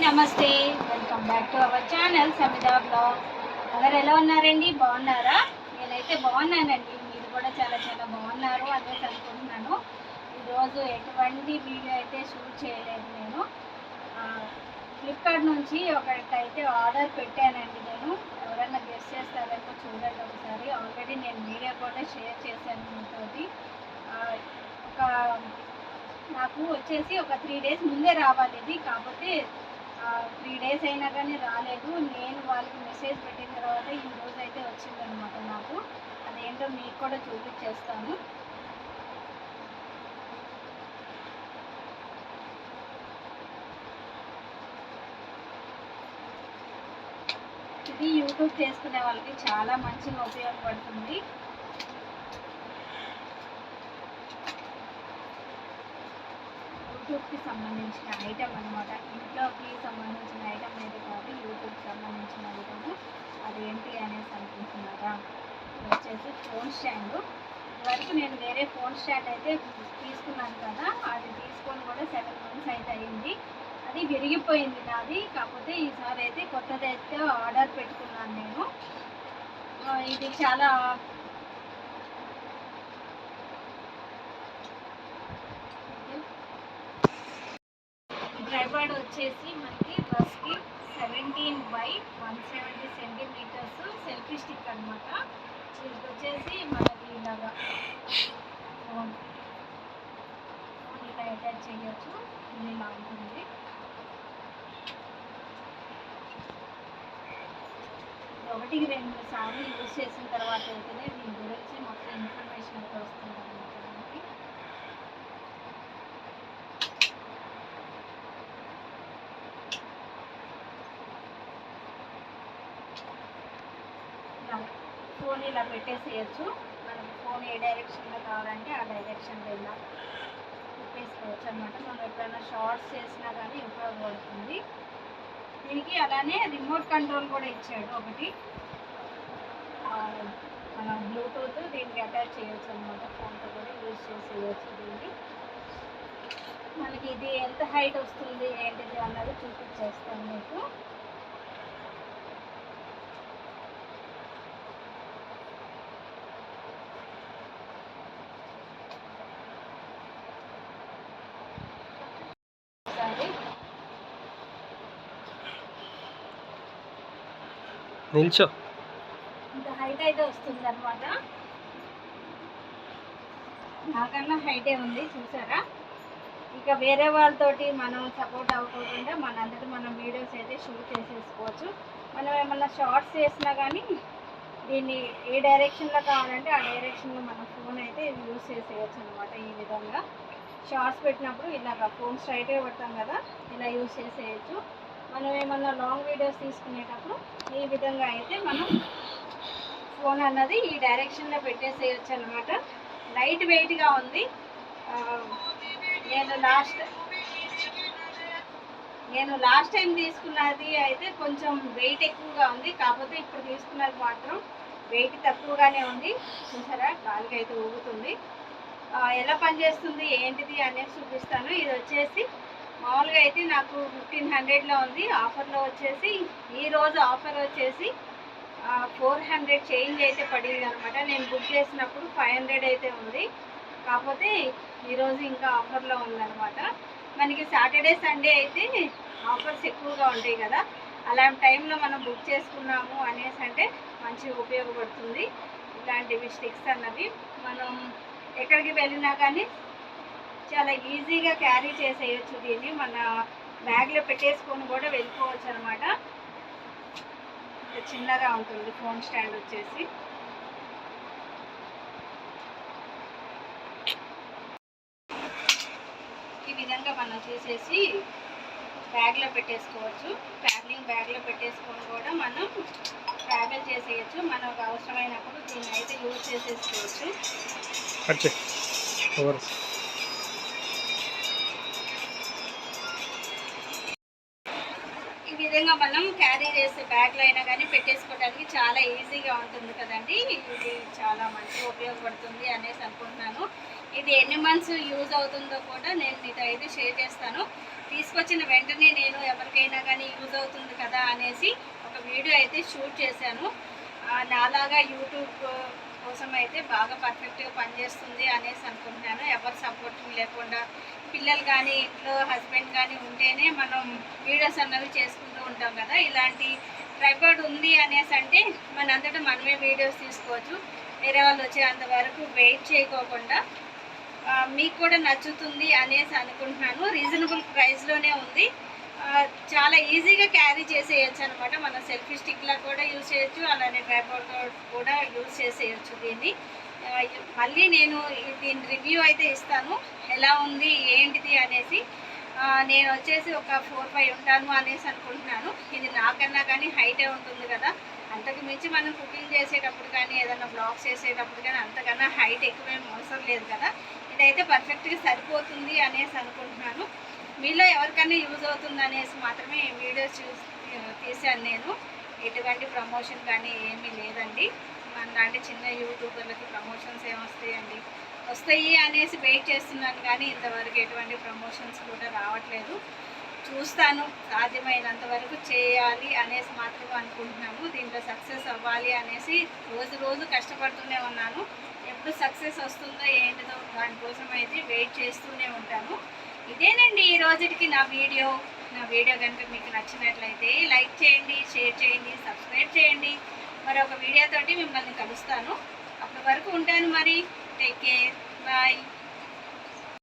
నమస్తే, welcome back to our channel Samita blog. అందరు ఎలా ఉన్నారండి? బాగున్నారా? నేనైతే బాగున్నానండి. మీరు కూడా చాలా చాలా బాగున్నారు అనేసి అనుకుంటున్నాను. ఈరోజు ఎటువంటి వీడియో అయితే షూట్ చేయలేదు. నేను ఫ్లిప్కార్ట్ నుంచి ఒకటైతే ఆర్డర్ పెట్టానండి. నేను ఎవరైనా గెస్ట్ చేస్తారేమో చూడండి ఒకసారి. ఆల్రెడీ నేను వీడియో కూడా షేర్ చేశాను మీతోటి. ఒక నాకు వచ్చేసి ఒక 3 డేస్ ముందే రావాలి ఇది. కాకపోతే 3 డేస్ అయినా కానీ రాలేదు. నేను వాళ్ళకి మెసేజ్ పెట్టిన తర్వాత ఈరోజు అయితే వచ్చిందనమాట నాకు. అదేంటో మీకు కూడా చూపించేస్తాను. ఇది యూట్యూబ్ చేసుకునే వాళ్ళకి చాలా మంచిగా ఉపయోగపడుతుంది. యూట్యూబ్కి సంబంధించిన ఐటమ్ అనమాట. ఇంట్లోకి సంబంధించిన ఐటమ్ అయితే కాదు, యూట్యూబ్కి సంబంధించిన ఐటమ్. అదేంటి అనేసి అనుకుంటున్నారా? వచ్చేసి ఫోన్ స్టాండ్. ఇదివరకు నేను వేరే ఫోన్ స్టాండ్ అయితే తీసుకున్నాను కదా, అది తీసుకొని కూడా 7 months అయితే అయింది. అది విరిగిపోయింది నాది. కాకపోతే ఈసారి అయితే కొత్తది అయితే ఆర్డర్ పెట్టుకున్నాను నేను. ఇది చాలా ట్రైపాడ్ వచ్చేసి మనకి డ్రెస్కి 17x170 సెంటీమీటర్స్ సెల్ఫీ స్టిక్ అనమాట. ఇది వచ్చేసి మనకి ఇలాగా ఫోన్ ఇలా అటాచ్ చేయొచ్చు. ఇలా ఉంటుంది. ఒకటికి 2 సార్లు యూజ్ చేసిన తర్వాత అయితేనే దీని గురించి మొత్తం ఇన్ఫర్మేషన్ అయితే వస్తుంది అనమాట మనకి. ఫోన్ ఇలా పెట్టేసేయచ్చు. మనం ఫోన్ ఏ డైరెక్షన్లో కావాలంటే ఆ డైరెక్షన్లో ఇలా పెట్టేసుకోవచ్చు అనమాట. మనం ఎప్పుడైనా షార్ట్స్ చేసినా కానీ ఉపయోగపడుతుంది. దీనికి అలానే రిమోట్ కంట్రోల్ కూడా ఇచ్చాడు ఒకటి. మనం బ్లూటూత్ దీనికి అటాచ్ చేయొచ్చు అనమాట. ఫోన్తో కూడా యూజ్ చేసేయచ్చు దీన్ని. మనకి ఇది ఎంత హైట్ వస్తుంది ఏంటిది అన్నది చూపించేస్తాను మీకు. నిల్చో ఇంత హైట్ అయితే వస్తుంది అనమాట. నాకన్నా హైటే ఉంది, చూసారా? ఇక వేరే వాళ్ళతోటి మనం సపోర్ట్ అవ్వకుండా మనంతటి మనం వీడియోస్ అయితే షూట్ చేసేసుకోవచ్చు. మనం ఏమన్నా షార్ట్స్ చేసినా కానీ దీన్ని ఏ డైరెక్షన్లో కావాలంటే ఆ డైరెక్షన్లో మన ఫోన్ అయితే యూజ్ చేసేయచ్చు అనమాట. ఈ విధంగా షార్ట్స్ పెట్టినప్పుడు ఇలాగ ఫోన్ స్ట్రైట్గా పెడతాం కదా, ఇలా యూజ్ చేసేయచ్చు. మనం ఏమన్నా లాంగ్ వీడియోస్ తీసుకునేటప్పుడు ఈ విధంగా అయితే మనం ఫోన్ అన్నది ఈ డైరెక్షన్లో పెట్టేసేయచ్చు అనమాట. లైట్ వెయిట్గా ఉంది. నేను లాస్ట్ టైం తీసుకున్నది అయితే కొంచెం వెయిట్ ఎక్కువగా ఉంది. కాకపోతే ఇప్పుడు తీసుకున్నది మాత్రం వెయిట్ తక్కువగానే ఉంది. చూసారా, గాలికి అయితే ఊగుతుంది. ఎలా పనిచేస్తుంది ఏంటిది అనేది చూపిస్తాను. ఇది వచ్చేసి మామూలుగా అయితే నాకు 1500లో ఉంది. ఆఫర్లో వచ్చేసి ఈరోజు ఆఫర్ వచ్చేసి 400 చేంజ్ అయితే పడింది అనమాట. నేను బుక్ చేసినప్పుడు 500 అయితే ఉంది. కాకపోతే ఈరోజు ఇంకా ఆఫర్లో ఉందన్నమాట. మనకి సాటర్డే సండే అయితే ఆఫర్స్ ఎక్కువగా ఉంటాయి కదా, అలాంటి టైంలో మనం బుక్ చేసుకున్నాము అనేసి అంటే మంచిగా ఉపయోగపడుతుంది. ఇలాంటివి స్టిక్స్ అన్నవి మనం ఎక్కడికి వెళ్ళినా కానీ చాలా ఈజీగా క్యారీ చేసేయచ్చు. దీన్ని మన బ్యాగ్లో పెట్టేసుకొని కూడా వెళ్ళిపోవచ్చు అనమాట. చిన్నగా ఉంటుంది ఫోన్ స్టాండ్ వచ్చేసి. ఈ విధంగా మనం తీసేసి బ్యాగ్లో పెట్టేసుకోవచ్చు. ట్రావెలింగ్ బ్యాగ్లో పెట్టేసుకొని కూడా మనం ట్రావెల్ చేసేయచ్చు. మనకు అవసరమైనప్పుడు దీన్ని అయితే యూజ్ చేసేసుకోవచ్చు. ఈ విధంగా మనం క్యారీ చేసే బ్యాగ్లో అయినా కానీ పెట్టేసుకోవడానికి చాలా ఈజీగా ఉంటుంది కదండి. ఇది చాలా మంచిగా ఉపయోగపడుతుంది అనేసి అనుకుంటున్నాను. ఇది ఎన్ని మంత్స్ యూజ్ అవుతుందో కూడా నేను మీతో అయితే షేర్ చేస్తాను. తీసుకొచ్చిన వెంటనే నేను ఎవరికైనా కానీ యూజ్ అవుతుంది కదా అనేసి ఒక వీడియో అయితే షూట్ చేశాను. నాలాగా యూట్యూబ్ కోసం అయితే బాగా పర్ఫెక్ట్గా పనిచేస్తుంది అనేసి అనుకుంటున్నాను. ఎవరి సపోర్టింగ్ లేకుండా పిల్లలు కానీ ఇంట్లో హస్బెండ్ కానీ ఉంటేనే మనం వీడియోస్ అన్నవి చేసుకుంటూ ఉంటాం కదా. ఇలాంటి ట్రైపాడ్ ఉంది అనేసి అంటే మనంతటా మనమే వీడియోస్ తీసుకోవచ్చు. వేరే వాళ్ళు వచ్చేంత వరకు వెయిట్ చేయకోకుండా మీకు కూడా నచ్చుతుంది అనేసి అనుకుంటున్నాను. రీజనబుల్ ప్రైస్లోనే ఉంది. చాలా ఈజీగా క్యారీ చేసేయచ్చు అనమాట. మన సెల్ఫీ స్టిక్లా కూడా యూజ్ చేయొచ్చు, అలానే ట్రైపాడ్ కూడా యూజ్ చేసేయచ్చు దీన్ని. మళ్ళీ నేను దీని రివ్యూ అయితే ఇస్తాను, ఎలా ఉంది ఏంటిది అనేసి. నేను వచ్చేసి ఒక 4-5 ఉంటాను అనేసి అనుకుంటున్నాను. ఇది నాకన్నా కానీ హైటే ఉంటుంది కదా, అంతకు మించి మనం కుకింగ్ చేసేటప్పుడు కానీ ఏదైనా బ్లాగ్స్ చేసేటప్పుడు కానీ అంతకన్నా హైట్ ఎక్కువేం అవసరం లేదు కదా. ఇదైతే పర్ఫెక్ట్గా సరిపోతుంది అనేసి అనుకుంటున్నాను. మీలో ఎవరికైనా యూజ్ అవుతుంది అనేసి మాత్రమే వీడియోస్ తీశాను నేను. ఎటువంటి ప్రమోషన్ కానీ ఏమీ లేదండి. మనలాంటి చిన్న యూట్యూబర్లకి ప్రమోషన్స్ ఏమొస్తాయండి? వస్తాయి అనేసి వెయిట్ చేస్తున్నాను కానీ ఇంతవరకు ఎటువంటి ప్రమోషన్స్ కూడా రావట్లేదు. చూస్తాను, సాధ్యమైనంత వరకు చేయాలి అనేసి మాత్రమే అనుకుంటున్నాను. దీంట్లో సక్సెస్ అవ్వాలి అనేసి రోజు కష్టపడుతూనే ఉన్నాను. ఎప్పుడు సక్సెస్ వస్తుందో ఏంటిదో దానికోసం అయితే వెయిట్ చేస్తూనే ఉంటాను. ఇదేనండి ఈ రోజుకి నా వీడియో కనుక మీకు నచ్చినట్లయితే లైక్ చేయండి, షేర్ చేయండి, సబ్స్క్రైబ్ చేయండి. మరొక వీడియోతోటి మిమ్మల్ని కలుస్తాను. అప్పటి వరకు ఉంటాను మరి. Take care, bye.